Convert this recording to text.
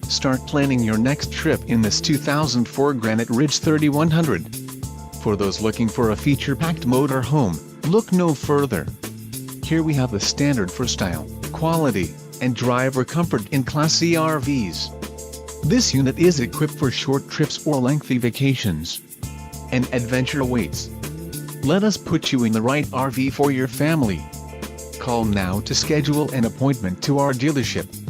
Start planning your next trip in this 2004 Granite Ridge 3100. For those looking for a feature-packed motorhome, look no further. Here we have the standard for style, quality, and driver comfort in Class C RVs. This unit is equipped for short trips or lengthy vacations. And adventure awaits. Let us put you in the right RV for your family. Call now to schedule an appointment to our dealership.